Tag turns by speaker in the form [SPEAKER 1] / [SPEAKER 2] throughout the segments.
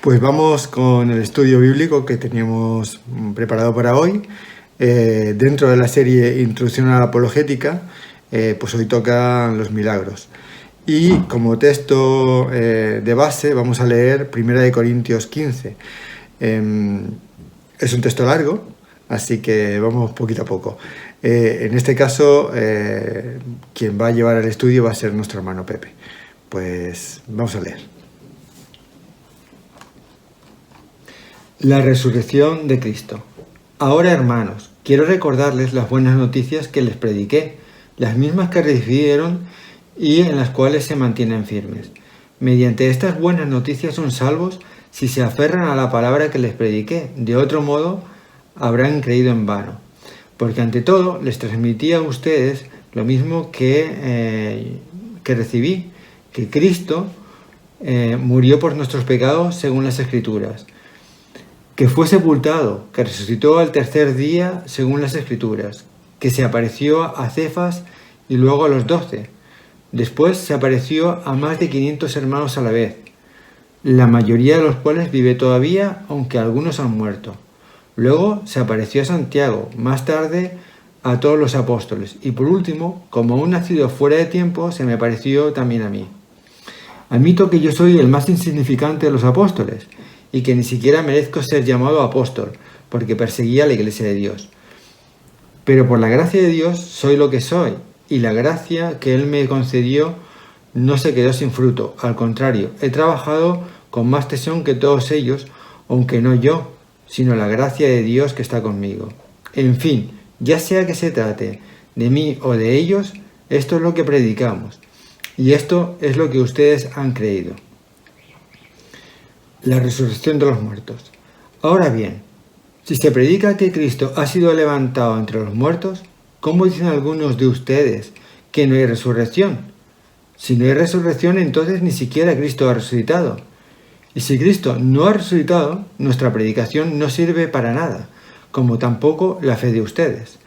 [SPEAKER 1] Pues vamos con el estudio bíblico que teníamos preparado para hoy. Dentro de la serie Introducción a la Apologética, pues hoy tocan los milagros. Y como texto de base vamos a leer 1 Corintios 15. Es un texto largo, así que vamos poquito a poco. En este caso, quien va a llevar el estudio va a ser nuestro hermano Pepe. Pues vamos a leer. La resurrección de Cristo. Ahora, hermanos, quiero recordarles las buenas noticias que les prediqué, las mismas que recibieron y en las cuales se mantienen firmes. Mediante estas buenas noticias son salvos si se aferran a la palabra que les prediqué. De otro modo, habrán creído en vano. Porque ante todo, les transmití a ustedes lo mismo que recibí, que Cristo murió por nuestros pecados según las Escrituras, que fue sepultado, que resucitó al tercer día según las Escrituras, que se apareció a Cefas y luego a los 12. Después se apareció a más de 500 hermanos a la vez, la mayoría de los cuales vive todavía, aunque algunos han muerto. Luego se apareció a Santiago, más tarde a todos los apóstoles, y por último, como un nacido fuera de tiempo, se me apareció también a mí. Admito que yo soy el más insignificante de los apóstoles, y que ni siquiera merezco ser llamado apóstol, porque perseguía a la Iglesia de Dios. Pero por la gracia de Dios soy lo que soy, y la gracia que Él me concedió no se quedó sin fruto. Al contrario, he trabajado con más tesón que todos ellos, aunque no yo, sino la gracia de Dios que está conmigo. En fin, ya sea que se trate de mí o de ellos, esto es lo que predicamos, y esto es lo que ustedes han creído. La resurrección de los muertos. Ahora bien, si se predica que Cristo ha sido levantado entre los muertos, ¿cómo dicen algunos de ustedes que no hay resurrección? Si no hay resurrección, entonces ni siquiera Cristo ha resucitado. Y si Cristo no ha resucitado, nuestra predicación no sirve para nada, como tampoco la fe de ustedes.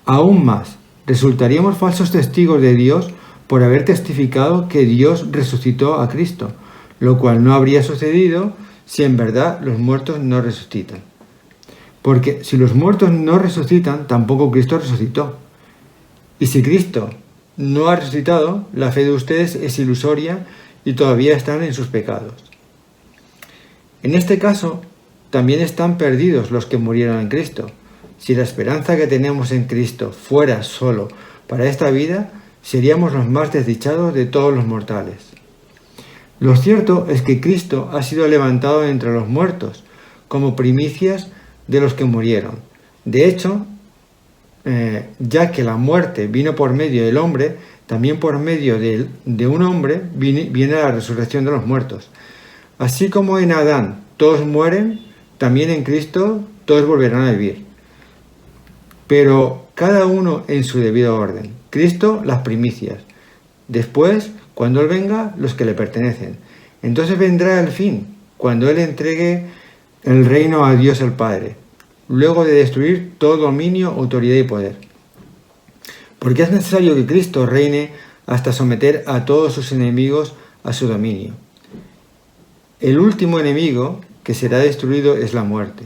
[SPEAKER 1] Aún más, resultaríamos falsos testigos de Dios por haber testificado que Dios resucitó a Cristo, lo cual no habría sucedido si en verdad los muertos no resucitan. Porque si los muertos no resucitan, tampoco Cristo resucitó. Y si Cristo no ha resucitado, la fe de ustedes es ilusoria y todavía están en sus pecados. En este caso, también están perdidos los que murieron en Cristo. Si la esperanza que tenemos en Cristo fuera solo para esta vida, seríamos los más desdichados de todos los mortales. Lo cierto es que Cristo ha sido levantado entre los muertos, como primicias de los que murieron. De hecho, ya que la muerte vino por medio del hombre, también por medio de un hombre viene la resurrección de los muertos. Así como en Adán todos mueren, también en Cristo todos volverán a vivir. Pero cada uno en su debido orden. Cristo las primicias. Después, cuando Él venga, los que le pertenecen. Entonces vendrá el fin, cuando Él entregue el reino a Dios el Padre, luego de destruir todo dominio, autoridad y poder. Porque es necesario que Cristo reine hasta someter a todos sus enemigos a su dominio. El último enemigo que será destruido es la muerte,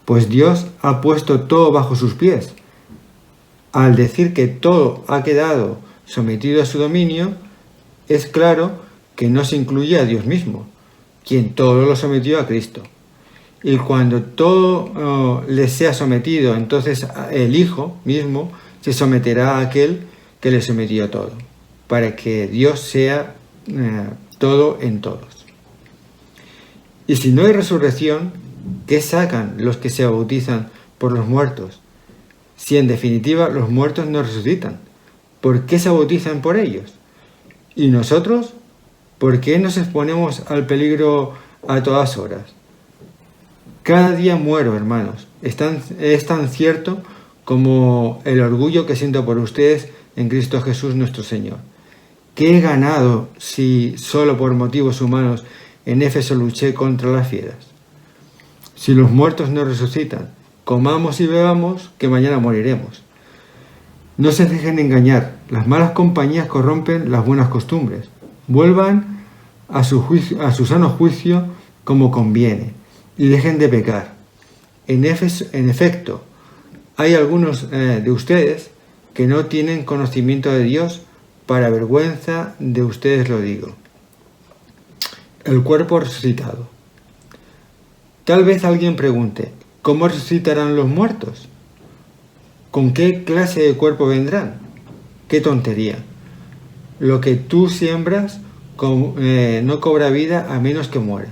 [SPEAKER 1] pues Dios ha puesto todo bajo sus pies. Al decir que todo ha quedado sometido a su dominio, es claro que no se incluye a Dios mismo, quien todo lo sometió a Cristo. Y cuando todo le sea sometido, entonces el Hijo mismo se someterá a aquel que le sometió a todo, para que Dios sea todo en todos. Y si no hay resurrección, ¿qué sacan los que se bautizan por los muertos? Si en definitiva los muertos no resucitan, ¿por qué se bautizan por ellos? ¿Y nosotros? ¿Por qué nos exponemos al peligro a todas horas? Cada día muero, hermanos. Es tan cierto como el orgullo que siento por ustedes en Cristo Jesús nuestro Señor. ¿Qué he ganado si solo por motivos humanos en Éfeso luché contra las fieras? Si los muertos no resucitan, comamos y bebamos, que mañana moriremos. No se dejen engañar, las malas compañías corrompen las buenas costumbres. Vuelvan a su sano juicio como conviene y dejen de pecar. En efecto, hay algunos de ustedes que no tienen conocimiento de Dios, para vergüenza de ustedes lo digo. El cuerpo resucitado. Tal vez alguien pregunte, ¿cómo resucitarán los muertos? ¿Con qué clase de cuerpo vendrán? ¡Qué tontería! Lo que tú siembras no cobra vida a menos que muera.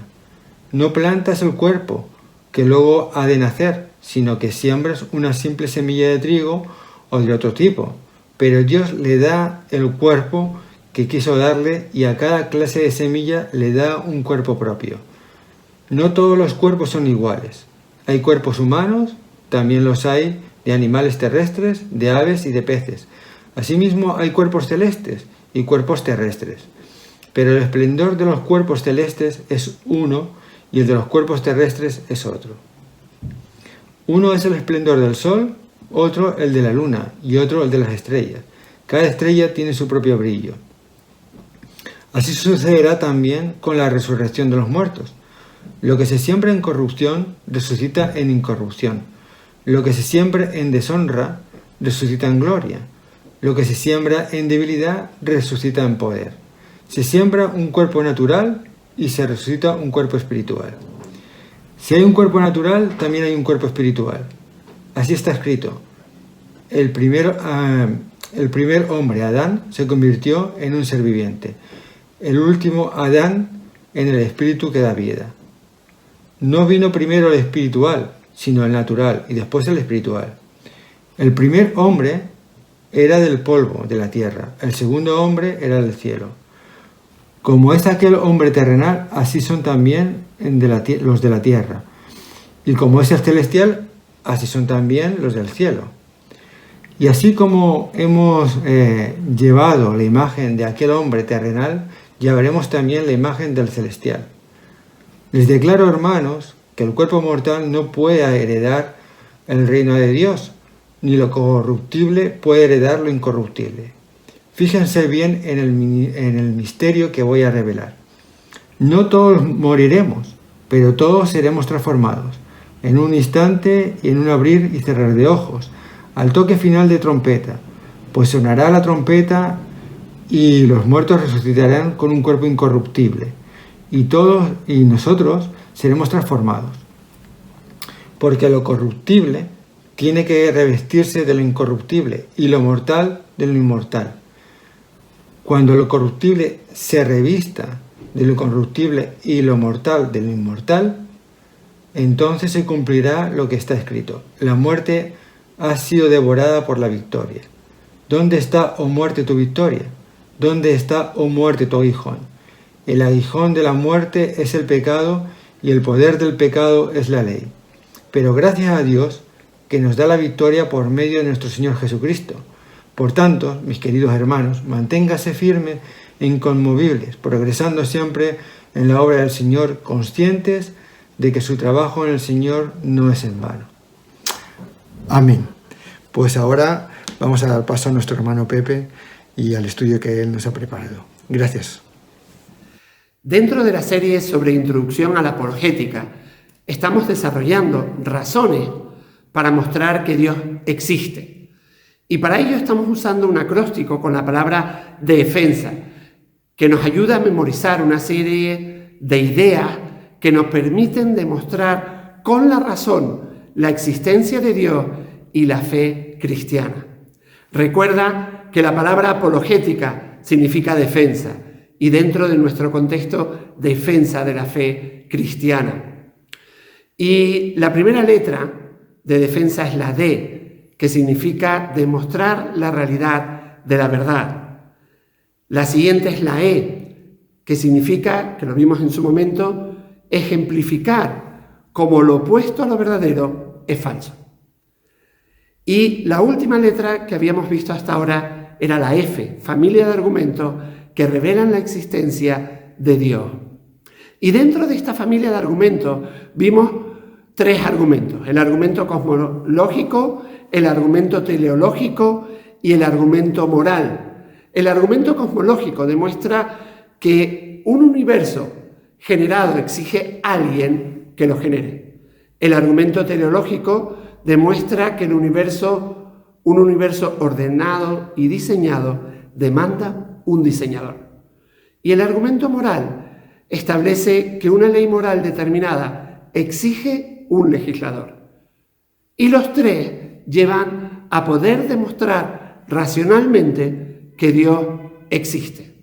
[SPEAKER 1] No plantas el cuerpo que luego ha de nacer, sino que siembras una simple semilla de trigo o de otro tipo. Pero Dios le da el cuerpo que quiso darle y a cada clase de semilla le da un cuerpo propio. No todos los cuerpos son iguales. Hay cuerpos humanos, también los hay de animales terrestres, de aves y de peces. Asimismo hay cuerpos celestes y cuerpos terrestres. Pero el esplendor de los cuerpos celestes es uno y el de los cuerpos terrestres es otro. Uno es el esplendor del sol, otro el de la luna y otro el de las estrellas. Cada estrella tiene su propio brillo. Así sucederá también con la resurrección de los muertos. Lo que se siembra en corrupción resucita en incorrupción. Lo que se siembra en deshonra resucita en gloria. Lo que se siembra en debilidad resucita en poder. Se siembra un cuerpo natural y se resucita un cuerpo espiritual. Si hay un cuerpo natural, también hay un cuerpo espiritual. Así está escrito. El primer hombre, Adán, se convirtió en un ser viviente. El último, Adán, en el espíritu que da vida. No vino primero el espiritual, sino el natural, y después el espiritual. El primer hombre era del polvo de la tierra, el segundo hombre era del cielo. Como es aquel hombre terrenal, así son también los de la tierra. Y como es el celestial, así son también los del cielo. Y así como hemos llevado la imagen de aquel hombre terrenal, llevaremos también la imagen del celestial. Les declaro, hermanos, que el cuerpo mortal no puede heredar el reino de Dios, ni lo corruptible puede heredar lo incorruptible. Fíjense bien en el misterio que voy a revelar. No todos moriremos, pero todos seremos transformados, en un instante y en un abrir y cerrar de ojos, al toque final de trompeta, pues sonará la trompeta y los muertos resucitarán con un cuerpo incorruptible, y nosotros seremos transformados. Porque lo corruptible tiene que revestirse de lo incorruptible y lo mortal de lo inmortal. Cuando lo corruptible se revista de lo incorruptible y lo mortal de lo inmortal, entonces se cumplirá lo que está escrito. La muerte ha sido devorada por la victoria. ¿Dónde está, oh muerte, tu victoria? ¿Dónde está, oh muerte, tu aguijón? El aguijón de la muerte es el pecado y el poder del pecado es la ley. Pero gracias a Dios que nos da la victoria por medio de nuestro Señor Jesucristo. Por tanto, mis queridos hermanos, manténgase firmes e inconmovibles, progresando siempre en la obra del Señor, conscientes de que su trabajo en el Señor no es en vano. Amén. Pues ahora vamos a dar paso a nuestro hermano Pepe y al estudio que él nos ha preparado. Gracias.
[SPEAKER 2] Dentro de la serie sobre introducción a la apologética, estamos desarrollando razones para mostrar que Dios existe. Y para ello estamos usando un acróstico con la palabra defensa, que nos ayuda a memorizar una serie de ideas que nos permiten demostrar con la razón la existencia de Dios y la fe cristiana. Recuerda que la palabra apologética significa defensa, y dentro de nuestro contexto, defensa de la fe cristiana. Y la primera letra de defensa es la D, que significa demostrar la realidad de la verdad. La siguiente es la E, que significa, que lo vimos en su momento, ejemplificar cómo lo opuesto a lo verdadero es falso. Y la última letra que habíamos visto hasta ahora era la F, familia de argumentos que revelan la existencia de Dios. Y dentro de esta familia de argumentos vimos tres argumentos: el argumento cosmológico, el argumento teleológico y el argumento moral. El argumento cosmológico demuestra que un universo generado, exige alguien que lo genere. El argumento teleológico demuestra que un universo ordenado y diseñado demanda un diseñador. Y el argumento moral establece que una ley moral determinada exige un legislador. Y los tres llevan a poder demostrar racionalmente que Dios existe.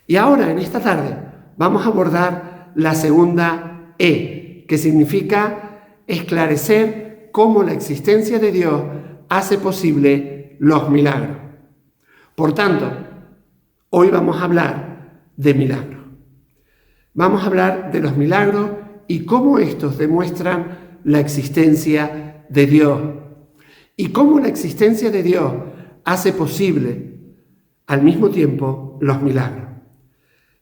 [SPEAKER 2] Y ahora, en esta tarde, vamos a abordar la segunda E, que significa esclarecer cómo la existencia de Dios hace posible los milagros. Por tanto, hoy vamos a hablar de milagros. Vamos a hablar de los milagros y cómo estos demuestran la existencia de Dios. Y cómo la existencia de Dios hace posible al mismo tiempo los milagros.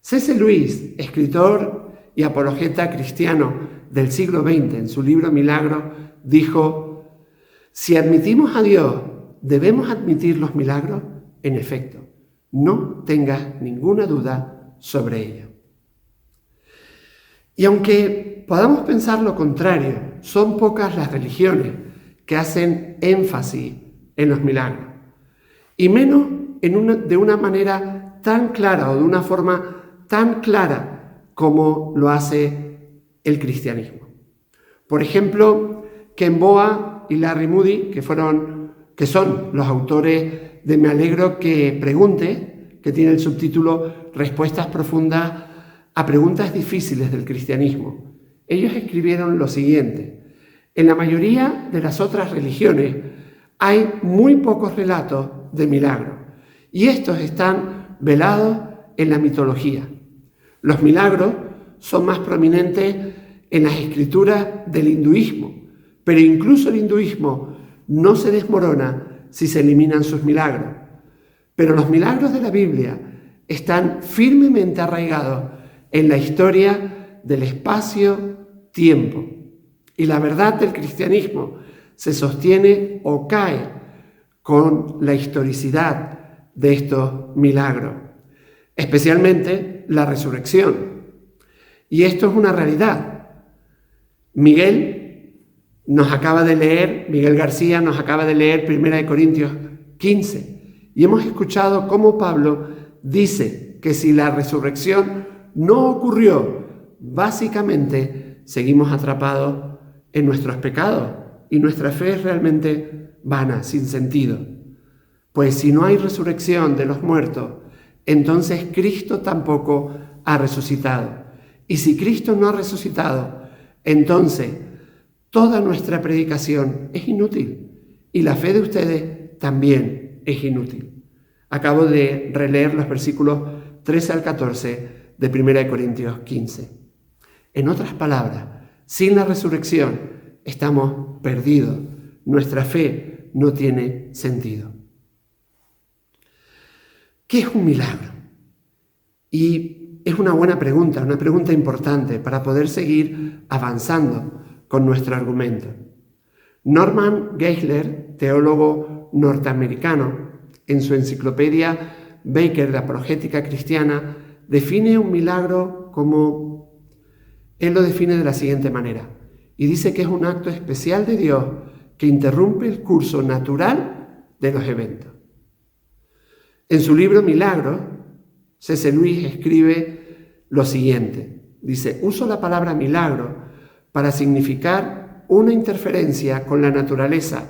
[SPEAKER 2] C.S. Lewis, escritor y apologeta cristiano del siglo XX, en su libro Milagros, dijo: si admitimos a Dios, ¿debemos admitir los milagros? En efecto, no tengas ninguna duda sobre ello. Y aunque podamos pensar lo contrario, son pocas las religiones que hacen énfasis en los milagros, y menos de una manera tan clara o de una forma tan clara como lo hace el cristianismo. Por ejemplo, Ken Boa y Larry Moody, que son los autores de Me alegro que pregunte, que tiene el subtítulo Respuestas profundas a preguntas difíciles del cristianismo. Ellos escribieron lo siguiente: en la mayoría de las otras religiones hay muy pocos relatos de milagros, y estos están velados en la mitología. Los milagros son más prominentes en las escrituras del hinduismo, pero incluso el hinduismo no se desmorona si se eliminan sus milagros. Pero los milagros de la Biblia están firmemente arraigados en la historia del espacio-tiempo. Y la verdad del cristianismo se sostiene o cae con la historicidad de estos milagros, especialmente la resurrección. Y esto es una realidad. Miguel García nos acaba de leer 1 Corintios 15, y hemos escuchado cómo Pablo dice que si la resurrección no ocurrió, básicamente seguimos atrapados en nuestros pecados y nuestra fe es realmente vana, sin sentido. Pues si no hay resurrección de los muertos, entonces Cristo tampoco ha resucitado. Y si Cristo no ha resucitado, entonces toda nuestra predicación es inútil y la fe de ustedes también es inútil. Acabo de releer los versículos 13 al 14 de 1 Corintios 15. En otras palabras, sin la resurrección estamos perdidos. Nuestra fe no tiene sentido. ¿Qué es un milagro? Y es una buena pregunta, una pregunta importante para poder seguir avanzando con nuestro argumento. Norman Geisler, teólogo norteamericano, en su enciclopedia Baker de Apologética Cristiana, define un milagro como él lo define de la siguiente manera, y dice que es un acto especial de Dios que interrumpe el curso natural de los eventos. En su libro Milagros, C.S. Lewis escribe lo siguiente. Dice: uso la palabra milagro para significar una interferencia con la naturaleza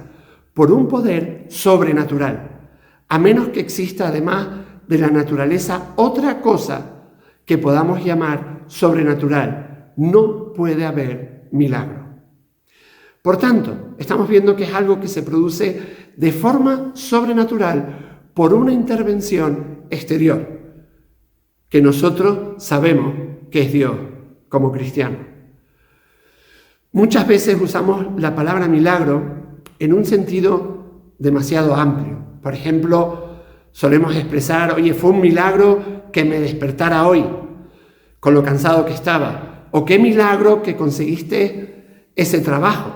[SPEAKER 2] por un poder sobrenatural, a menos que exista además de la naturaleza otra cosa que podamos llamar sobrenatural. No puede haber milagro. Por tanto, estamos viendo que es algo que se produce de forma sobrenatural por una intervención exterior, que nosotros sabemos que es Dios como cristianos. Muchas veces usamos la palabra milagro en un sentido demasiado amplio. Por ejemplo, solemos expresar: oye, fue un milagro que me despertara hoy, con lo cansado que estaba. O qué milagro que conseguiste ese trabajo.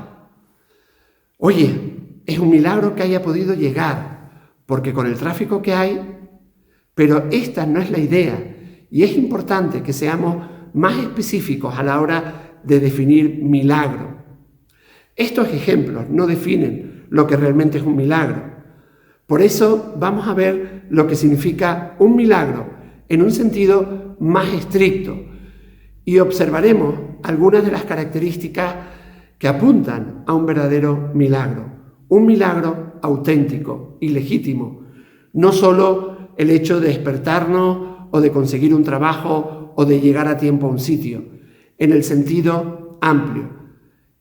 [SPEAKER 2] Oye, es un milagro que haya podido llegar, porque con el tráfico que hay. Pero esta no es la idea. Y es importante que seamos más específicos a la hora de definir milagro. Estos ejemplos no definen lo que realmente es un milagro. Por eso vamos a ver lo que significa un milagro en un sentido más estricto y observaremos algunas de las características que apuntan a un verdadero milagro. Un milagro auténtico y legítimo, no solo el hecho de despertarnos o de conseguir un trabajo o de llegar a tiempo a un sitio, en el sentido amplio.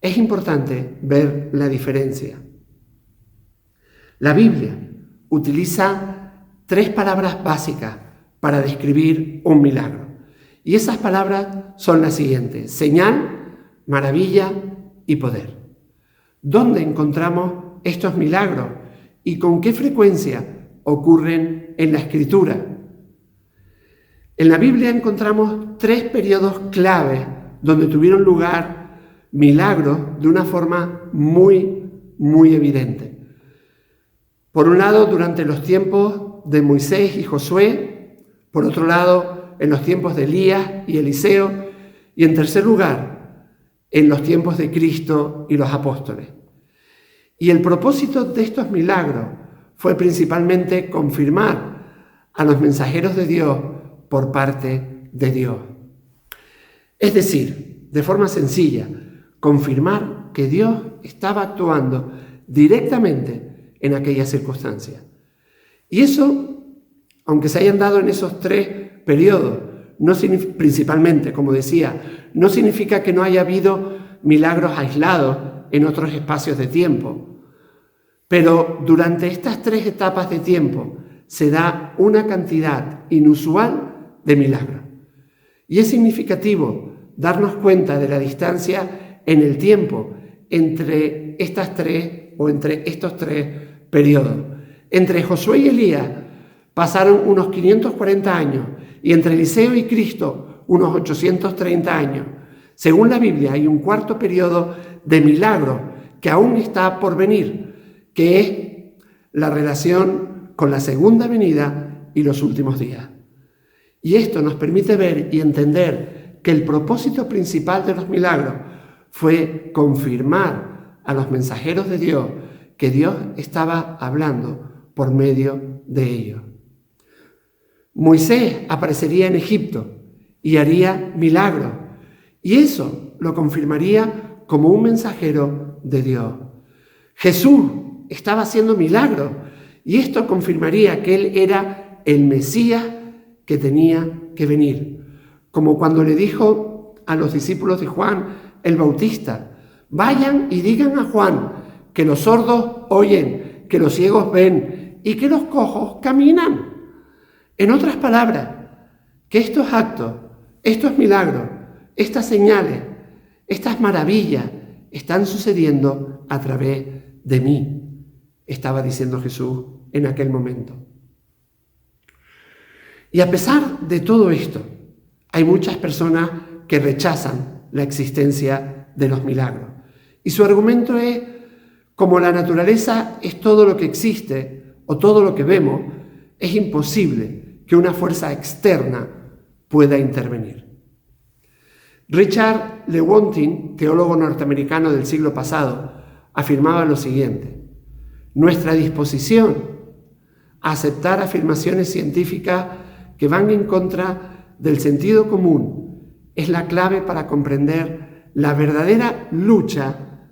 [SPEAKER 2] Es importante ver la diferencia. La Biblia utiliza 3 palabras básicas para describir un milagro. Y esas palabras son las siguientes: señal, maravilla y poder. ¿Dónde encontramos estos milagros y con qué frecuencia ocurren en la Escritura? En la Biblia encontramos 3 periodos clave donde tuvieron lugar milagros de una forma muy evidente. Por un lado, durante los tiempos de Moisés y Josué; por otro lado, en los tiempos de Elías y Eliseo; y en tercer lugar, en los tiempos de Cristo y los apóstoles. Y el propósito de estos milagros fue principalmente confirmar a los mensajeros de Dios por parte de Dios. Es decir, de forma sencilla, confirmar que Dios estaba actuando directamente en aquellas circunstancias. Y eso, aunque se hayan dado en esos 3 periodos, principalmente, como decía, no significa que no haya habido milagros aislados en otros espacios de tiempo. Pero durante estas 3 etapas de tiempo se da una cantidad inusual de milagros. Y es significativo darnos cuenta de la distancia en el tiempo entre estos 3 periodos. Entre Josué y Elías pasaron unos 540 años y entre Eliseo y Cristo unos 830 años. Según la Biblia, hay un 4º periodo de milagros que aún está por venir, que es la relación con la segunda venida y los últimos días. Y esto nos permite ver y entender que el propósito principal de los milagros fue confirmar a los mensajeros de Dios que Dios estaba hablando por medio de ellos. Moisés aparecería en Egipto y haría milagros, y eso lo confirmaría como un mensajero de Dios. Jesús estaba haciendo milagros, y esto confirmaría que Él era el Mesías que tenía que venir. Como cuando le dijo a los discípulos de Juan el Bautista: vayan y digan a Juan que los sordos oyen, que los ciegos ven y que los cojos caminan. En otras palabras, que estos actos, estos milagros, estas señales, estas maravillas están sucediendo a través de mí, estaba diciendo Jesús en aquel momento. Y a pesar de todo esto, hay muchas personas que rechazan la existencia de los milagros. Y su argumento es: como la naturaleza es todo lo que existe o todo lo que vemos, es imposible que una fuerza externa pueda intervenir. Richard Lewontin, teólogo norteamericano del siglo pasado, afirmaba lo siguiente: nuestra disposición a aceptar afirmaciones científicas que van en contra del sentido común es la clave para comprender la verdadera lucha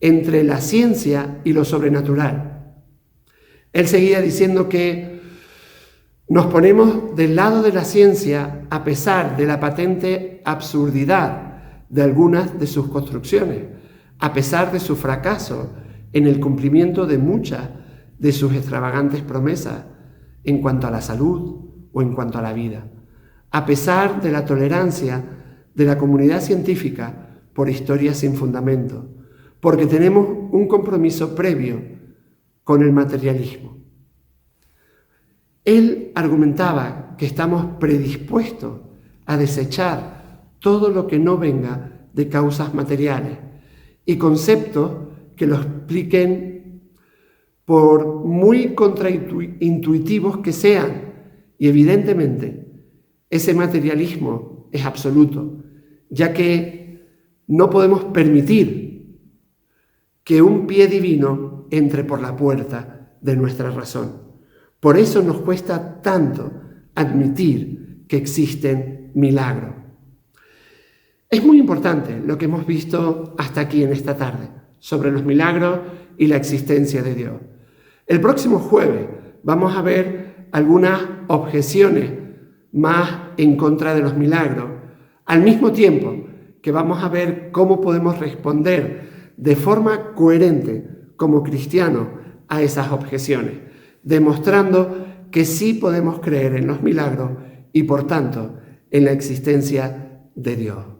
[SPEAKER 2] entre la ciencia y lo sobrenatural. Él seguía diciendo que nos ponemos del lado de la ciencia a pesar de la patente absurdidad de algunas de sus construcciones, a pesar de su fracaso en el cumplimiento de muchas de sus extravagantes promesas en cuanto a la salud o en cuanto a la vida, a pesar de la tolerancia de la comunidad científica por historias sin fundamento, porque tenemos un compromiso previo con el materialismo. Él argumentaba que estamos predispuestos a desechar todo lo que no venga de causas materiales y conceptos que lo expliquen por muy contraintuitivos que sean. Y evidentemente ese materialismo es absoluto ya que no podemos permitir que un pie divino entre por la puerta de nuestra razón. Por eso nos cuesta tanto admitir que existen milagros. Es muy importante lo que hemos visto hasta aquí en esta tarde sobre los milagros y la existencia de Dios. El próximo jueves vamos a ver algunas objeciones más en contra de los milagros, al mismo tiempo que vamos a ver cómo podemos responder de forma coherente como cristianos a esas objeciones, demostrando que sí podemos creer en los milagros y por tanto en la existencia de Dios.